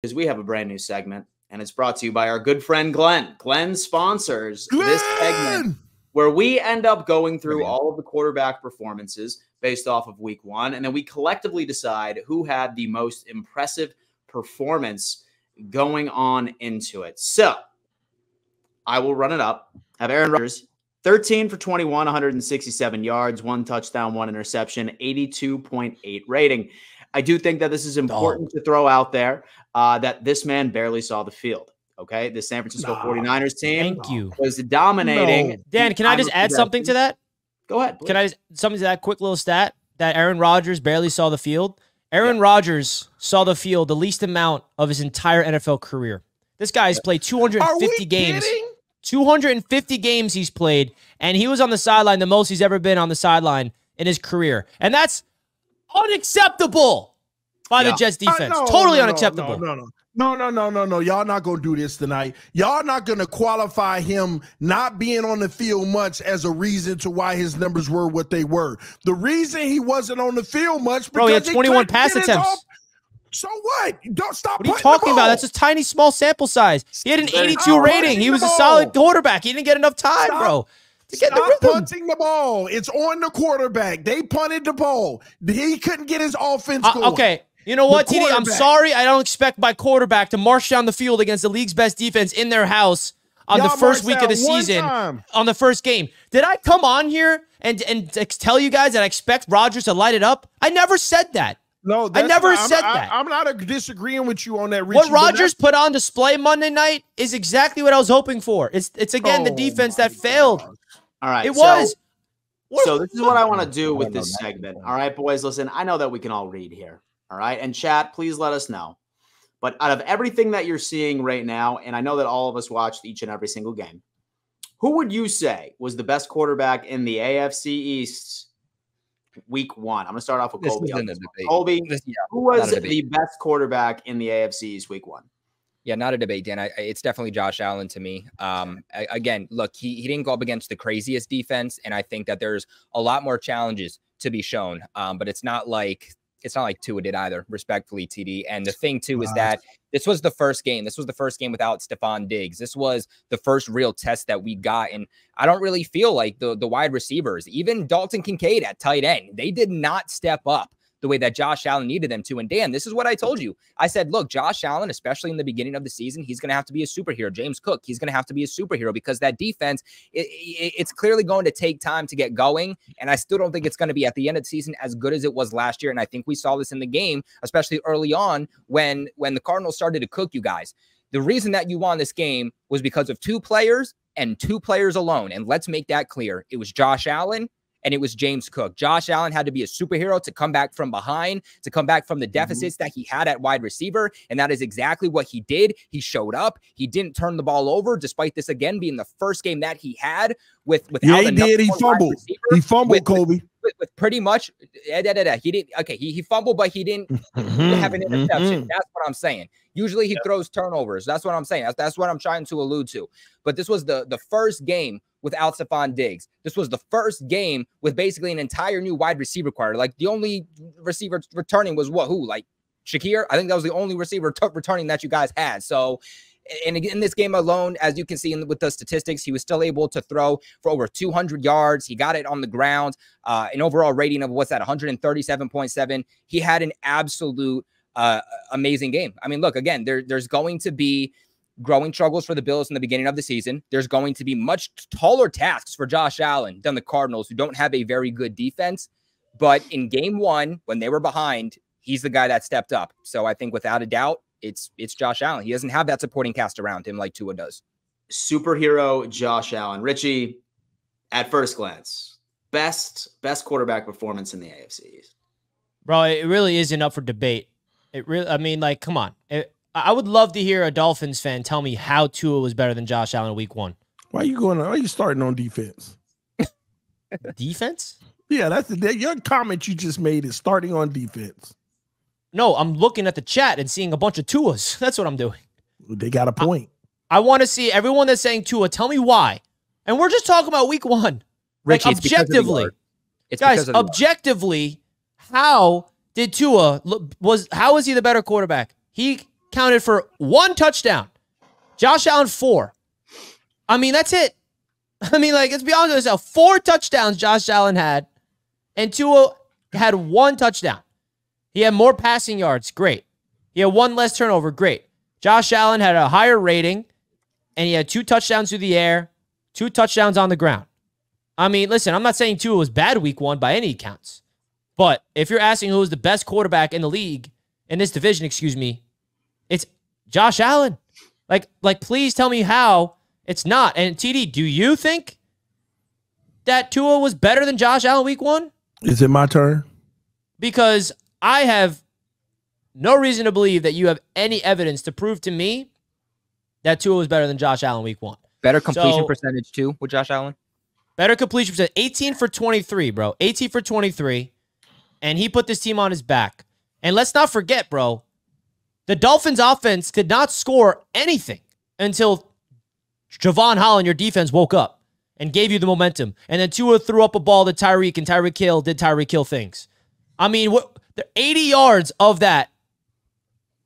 Because we have a brand new segment, and it's brought to you by our good friend Glenn. Glenn sponsors this segment where we end up going through all of the quarterback performances based off of week one, and then we collectively decide who had the most impressive performance going on into it. So I will run it up. Have Aaron Rodgers, 13 for 21, 167 yards, 1 touchdown, 1 interception, 82.8 rating. I do think that this is important to throw out there that this man barely saw the field. Okay, the San Francisco 49ers team was dominating. Dan, can I just add something to that? Go ahead. Please. Can I just something to that quick little stat that Aaron Rodgers barely saw the field? Aaron Rodgers saw the field the least amount of his entire NFL career. This guy has played 250 games. 250 games he's played, and he was on the sideline the most he's ever been on the sideline in his career. And that's unacceptable by the Jets defense. Totally unacceptable. No. Y'all not going to do this tonight. Y'all not going to qualify him not being on the field much as a reason to why his numbers were what they were. The reason he wasn't on the field much because he had 21 pass attempts. So what? Don't stop. What are you talking about? That's a tiny, small sample size. He had an 82 rating. He was a solid quarterback. He didn't get enough time, bro. Stop punting the ball. It's on the quarterback. They punted the ball. He couldn't get his offense going. Okay. You know what, TD? I'm sorry. I don't expect my quarterback to march down the field against the league's best defense in their house on the first week of the season, on the first game. Did I come on here and tell you guys that I expect Rodgers to light it up? I never said that. No, I never said that. I'm not disagreeing with you on that, Richie. What Rodgers put on display Monday night is exactly what I was hoping for. It's again the defense that failed. All right. It was. So this is what I want to do with this segment. All right, boys, listen, I know that we can all read here. All right. And chat, please let us know. But out of everything that you're seeing right now, and I know that all of us watched each and every single game, who would you say was the best quarterback in the AFC East week one? I'm going to start off with Colby. Colby, who was the best quarterback in the AFC East week one? Yeah, not a debate, Dan. It's definitely Josh Allen to me. Again, look, he didn't go up against the craziest defense, and I think that there's a lot more challenges to be shown. But it's not like Tua did either, respectfully, TD. And the thing, too, is that this was the first game. This was the first game without Stephon Diggs. This was the first real test that we got. And I don't really feel like the wide receivers, even Dalton Kincaid at tight end, they did not step up the way that Josh Allen needed them to. And Dan, this is what I told you. I said, look, Josh Allen, especially in the beginning of the season, he's going to have to be a superhero. James Cook, he's going to have to be a superhero because that defense, it's clearly going to take time to get going. And I still don't think it's going to be at the end of the season as good as it was last year. And I think we saw this in the game, especially early on when the Cardinals started to cook you guys. The reason that you won this game was because of 2 players and 2 players alone. And let's make that clear. It was Josh Allen and it was James Cook. Josh Allen had to be a superhero to come back from behind, to come back from the deficits that he had at wide receiver. And that is exactly what he did. He showed up. He didn't turn the ball over, despite this, again, being the first game that he had without he did. He fumbled. He fumbled, Kobe. With pretty much, he didn't. Okay, he fumbled, but he didn't have an interception. That's what I'm saying. Usually he throws turnovers. That's what I'm saying. That's what I'm trying to allude to. But this was the first game without Stephon Diggs. This was the first game with basically an entire new wide receiver choir. Like the only receiver returning was who? Like Shakir? I think that was the only receiver returning that you guys had. So, and in this game alone, as you can see with the statistics, he was still able to throw for over 200 yards. He got it on the ground, an overall rating of 137.7. He had an absolute amazing game. I mean, look, again, there's going to be growing struggles for the Bills in the beginning of the season. There's going to be much taller tasks for Josh Allen than the Cardinals, who don't have a very good defense. But in game one, when they were behind, he's the guy that stepped up. So I think without a doubt, it's Josh Allen. He doesn't have that supporting cast around him like Tua does. Superhero Josh Allen. Richie, at first glance, best quarterback performance in the AFC East. Bro, it really isn't up for debate. It really, I mean, like, come on. I would love to hear a Dolphins fan tell me how Tua was better than Josh Allen in week one. Why are you starting on defense? Defense? Yeah, that's your comment you just made is starting on defense. No, I'm looking at the chat and seeing a bunch of Tuas. That's what I'm doing. They got a point. I want to see everyone that's saying Tua, tell me why. And we're just talking about week one. Richie, like, objectively. Guys, objectively, how did Tua how is he the better quarterback? He counted for 1 touchdown. Josh Allen, 4. I mean, that's it. I mean, like, let's be honest with ourselves. 4 touchdowns Josh Allen had, and Tua had 1 touchdown. He had more passing yards. Great. He had 1 less turnover. Great. Josh Allen had a higher rating, and he had 2 touchdowns through the air, 2 touchdowns on the ground. I mean, listen, I'm not saying Tua was bad week 1 by any accounts. But if you're asking who was the best quarterback in the league, in this division, excuse me, it's Josh Allen. Like, please tell me how it's not. And TD, do you think that Tua was better than Josh Allen week 1? Is it my turn? Because I have no reason to believe that you have any evidence to prove to me that Tua was better than Josh Allen week 1. Better completion percentage too with Josh Allen? Better completion percentage. 18 for 23, bro. 18 for 23. And he put this team on his back. And let's not forget, bro, the Dolphins offense could not score anything until Javon Holland, your defense, woke up and gave you the momentum. And then Tua threw up a ball to Tyreek, and Tyreek Hill did Tyreek Hill things. I mean, the 80 yards of that,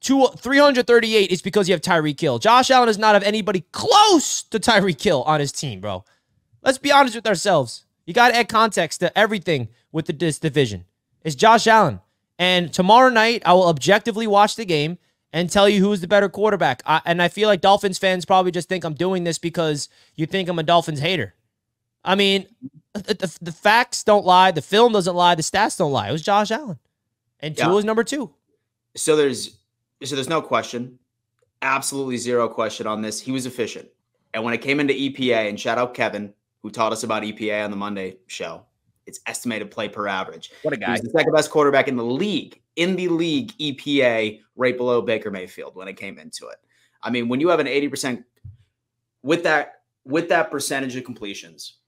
338 is because you have Tyreek Hill. Josh Allen does not have anybody close to Tyreek Hill on his team, bro. Let's be honest with ourselves. You got to add context to everything with this division. It's Josh Allen. And tomorrow night, I will objectively watch the game and tell you who's the better quarterback. And I feel like Dolphins fans probably just think I'm doing this because you think I'm a Dolphins hater. I mean, the facts don't lie. The film doesn't lie. The stats don't lie. It was Josh Allen. And Tua was number 2. So there's no question, absolutely zero question on this. He was efficient. And when it came into EPA, and shout out Kevin, who taught us about EPA on the Monday show, it's estimated play per average. What a guy. He's the second best quarterback in the league. In the league, EPA, right below Baker Mayfield when it came into it. I mean, when you have an 80% with that percentage of completions,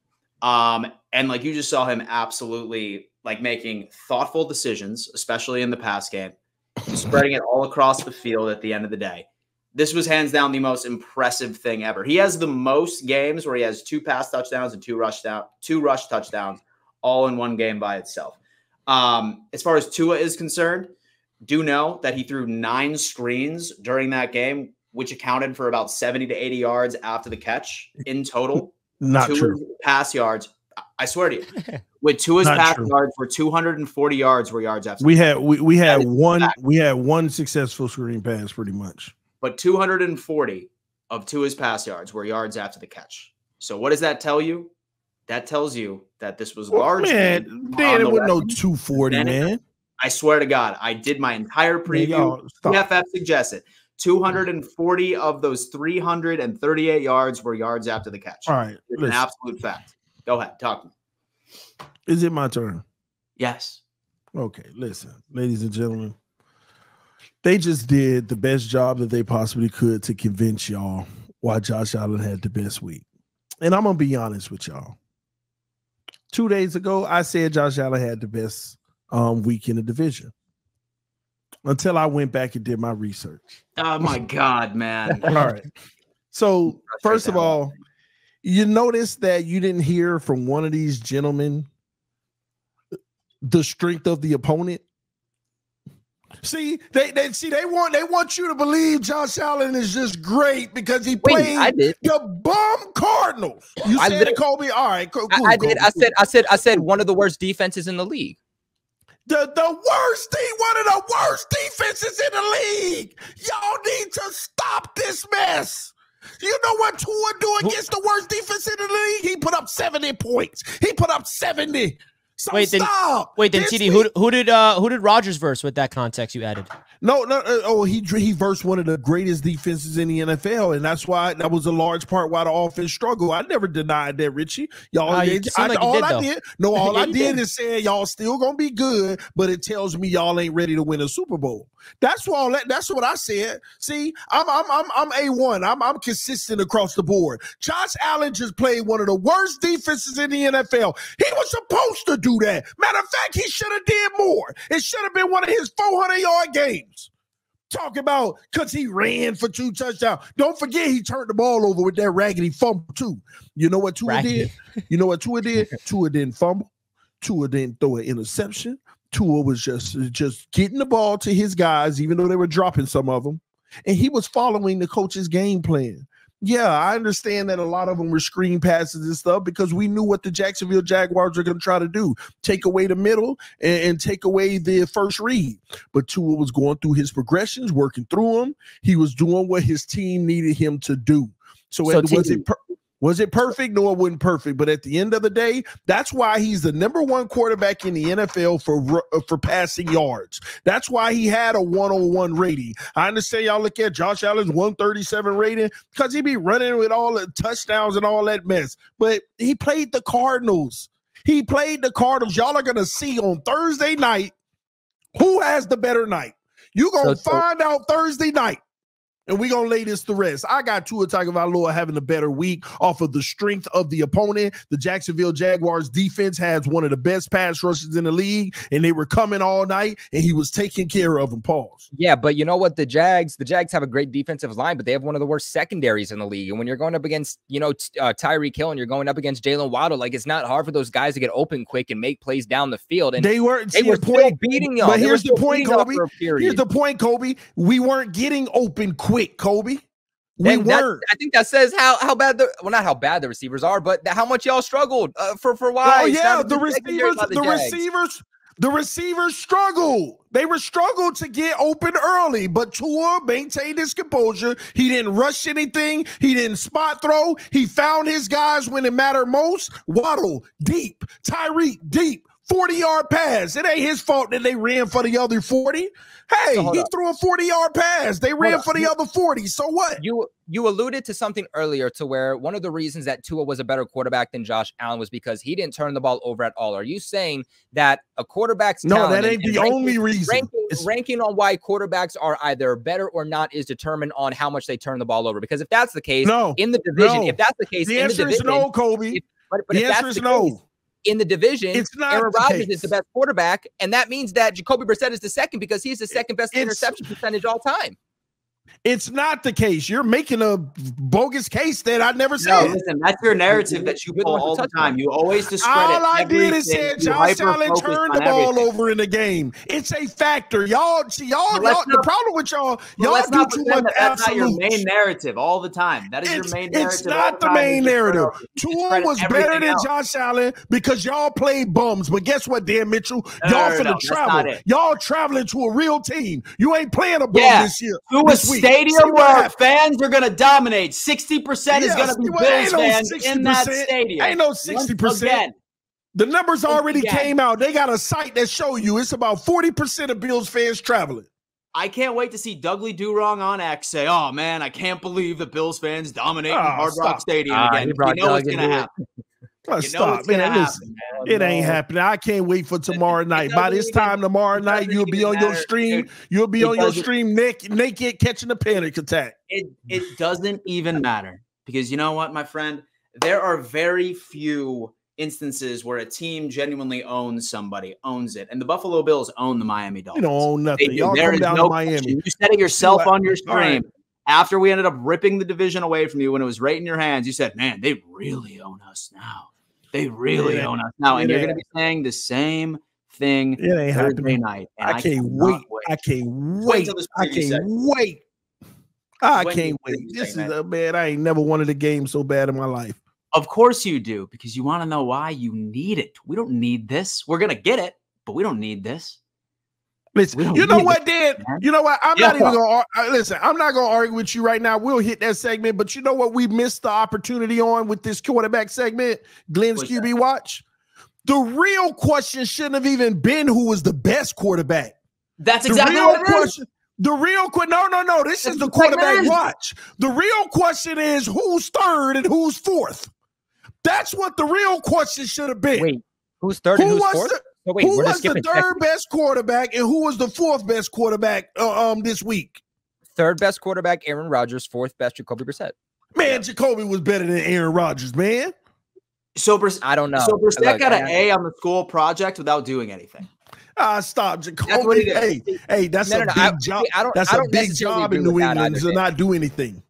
and like you just saw him absolutely like making thoughtful decisions, especially in the pass game, spreading it all across the field at the end of the day. This was hands down the most impressive thing ever. He has the most games where he has 2 pass touchdowns and 2 rush touchdowns all in one game by itself. As far as Tua is concerned, do know that he threw 9 screens during that game, which accounted for about 70 to 80 yards after the catch in total. Not Tua's true. Pass yards, I swear to you, with Tua's pass yards for 240 yards were yards after. We had one successful screen pass pretty much. But 240 of Tua's pass yards were yards after the catch. So what does that tell you? That tells you that this was large. Man, it wasn't no 240, man. I swear to God, I did my entire preview. PFF suggests it. 240 of those 338 yards were yards after the catch. All right. It's an absolute fact. Go ahead. Talk to me. Is it my turn? Yes. Okay. Listen, ladies and gentlemen, they just did the best job that they possibly could to convince y'all why Josh Allen had the best week. And I'm going to be honest with y'all. 2 days ago, I said Josh Allen had the best week in the division until I went back and did my research. Oh, my God, man. All right. So, first of all, you notice that you didn't hear from one of these gentlemen the strength of the opponent. See, they want you to believe Josh Allen is just great because he played the bum Cardinals. You said it, Kobe. All right, cool. I did. Kobe. I said one of the worst defenses in the league. One of the worst defenses in the league. Y'all need to stop this mess. You know what Tua do against the worst defense in the league? He put up 70 points. He put up 70. So stop. Then TD, who did Rodgers verse with that context you added? No. He versed one of the greatest defenses in the NFL, and that's why that was a large part why the offense struggled. I never denied that, Richie. Y'all, all I did is say y'all still gonna be good, but it tells me y'all ain't ready to win a Super Bowl. That's what I said. See, I'm A1. I'm consistent across the board. Josh Allen just played one of the worst defenses in the NFL. He was supposed to do that. Matter of fact, he should have did more. It should have been one of his 400-yard games. Talk about because he ran for 2 touchdowns. Don't forget he turned the ball over with that raggedy fumble too. You know what Tua did? Tua didn't fumble. Tua didn't throw an interception. Tua was just getting the ball to his guys, even though they were dropping some of them. and he was following the coach's game plan. Yeah, I understand that a lot of them were screen passes and stuff because we knew what the Jacksonville Jaguars are going to try to do. Take away the middle and take away the first read. But Tua was going through his progressions, working through them. He was doing what his team needed him to do. So was it perfect? No, it wasn't perfect. But at the end of the day, that's why he's the #1 quarterback in the NFL for passing yards. That's why he had a 101 rating. I understand y'all look at Josh Allen's 137 rating because he be running with all the touchdowns and all that mess. But he played the Cardinals. Y'all are going to see on Thursday night who has the better night. You're going to find out Thursday night. And we're going to lay this to rest. I got Tua Tagovailoa having a better week off of the strength of the opponent. The Jacksonville Jaguars defense has one of the best pass rushes in the league, and they were coming all night, and he was taking care of them. Pause. Yeah, but you know what? The Jags have a great defensive line, but they have one of the worst secondaries in the league. And when you're going up against, Tyreek Hill and you're going up against Jalen Waddle, like it's not hard for those guys to get open quick and make plays down the field. And they were still beating y'all. But here's the point, Kobe. Here's the point, Kobe. We weren't getting open quick, Kobe. We weren't. I think that says how bad not how bad the receivers are, but how much y'all struggled for a while. Oh yeah, the receivers struggled. They were struggled to get open early, but Tua maintained his composure. He didn't rush anything. He didn't spot throw. He found his guys when it mattered most. Waddle deep, Tyreek deep. 40-yard pass. It ain't his fault that they ran for the other 40. Hey, he threw a 40-yard pass. They ran for the other 40. So what? You alluded to something earlier to where one of the reasons that Tua was a better quarterback than Josh Allen was because he didn't turn the ball over at all. Are you saying that a quarterback's talent that ain't the only reason. Ranking on why quarterbacks are either better or not is determined on how much they turn the ball over? Because if that's the case, in the division, if that's the case, the answer is no, Kobe. The answer is no. In the division, it's not Aaron Rodgers is the best quarterback, and that means that Jacoby Brissett is the second because he's the second best interception percentage all time. It's not the case. You're making a bogus case that I never said. No, listen, that's your narrative that you pull all the time. You always discredit. All I did is say Josh Allen turned the ball over in the game. It's a factor. Y'all, the problem with y'all do too much absolute. That's not your main narrative all the time. That is your main narrative. It's not the main narrative. Tua was better than Josh Allen because y'all played bums. But guess what, Dan Mitchell? Y'all finna travel. Y'all traveling to a real team. You ain't playing a bum this year. Stadium where fans are going to dominate. 60% is going to be Bills fans in that stadium. Ain't no 60%. The numbers already came out. They got a site that show you it's about 40% of Bills fans traveling. I can't wait to see Dudley Do-Wrong on X say, oh, man, I can't believe the Bills fans dominating Hard Rock Stadium again. You know what's going to happen. Stop, man. Listen, it ain't happening. I can't wait for tomorrow night. By this time tomorrow night, you'll be on your stream. You'll be on your stream naked catching a panic attack. It doesn't even matter because you know what, my friend? There are very few instances where a team genuinely owns it. And the Buffalo Bills own the Miami Dolphins. You don't own nothing. Y'all come down to Miami. You said it yourself on your stream. After we ended up ripping the division away from you when it was right in your hands, you said, man, they really own us now. They really own us now. And you're going to be saying the same thing Thursday night. I can't wait. I can't wait. I can't wait. I can't wait. This is man. I ain't never wanted a game so bad in my life. Of course you do, because you want to know why you need it. We don't need this. We're going to get it, but we don't need this. Listen, you know what, Dan? You know what? I'm not even going to listen. I'm not going to argue with you right now. We'll hit that segment, but you know what we missed the opportunity on with this quarterback segment, Glenn's QB Watch? The real question shouldn't have even been who was the best quarterback. That's exactly what it is. The real question, no. This is the quarterback watch. The real question is who's third and who's fourth. That's what the real question should have been. Wait, who's third and who's fourth? Who was the third best quarterback and who was the fourth best quarterback this week? Third best quarterback, Aaron Rodgers. Fourth best, Jacoby Brissett. Man, Jacoby was better than Aaron Rodgers, man. So I don't know. So Brissett got an A on the school project without doing anything. Stop, Jacoby. Hey, that's a big job. That's a big job in New England to not do anything.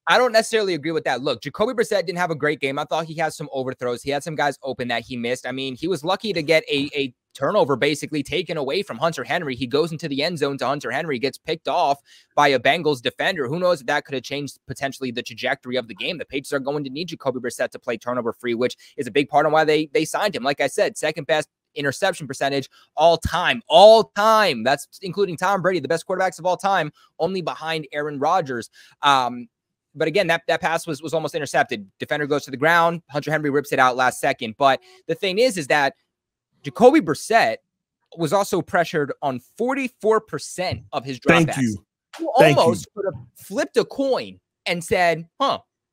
I don't necessarily agree with that. Look, Jacoby Brissett didn't have a great game. I thought he had some overthrows. He had some guys open that he missed. I mean, he was lucky to get a turnover basically taken away from Hunter Henry. He goes into the end zone to Hunter Henry, gets picked off by a Bengals defender. Who knows if that could have changed potentially the trajectory of the game. The Patriots are going to need Jacoby Brissett to play turnover free, which is a big part of why they signed him. Like I said, second best interception percentage all time. That's including Tom Brady, the best quarterbacks of all time, only behind Aaron Rodgers. But again, that pass was almost intercepted. Defender goes to the ground. Hunter Henry rips it out last second. But the thing is that Jacoby Brissett was also pressured on 44% of his dropbacks. Thank you. You almost could have flipped a coin and said,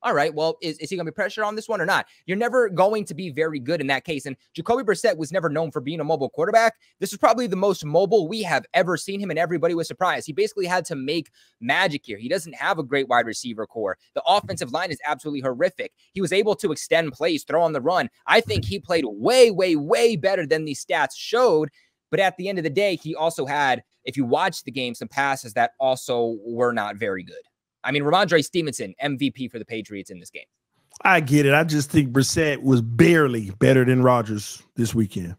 all right, well, is he going to be pressured on this one or not? You're never going to be very good in that case. And Jacoby Brissett was never known for being a mobile quarterback. This is probably the most mobile we have ever seen him, and everybody was surprised. He basically had to make magic here. He doesn't have a great wide receiver core. The offensive line is absolutely horrific. He was able to extend plays, throw on the run. I think he played way, way, way better than these stats showed. But at the end of the day, he also had, if you watch the game, some passes that also were not very good. I mean, Ramondre Stevenson, MVP for the Patriots in this game. I get it. I just think Brissett was barely better than Rodgers this weekend.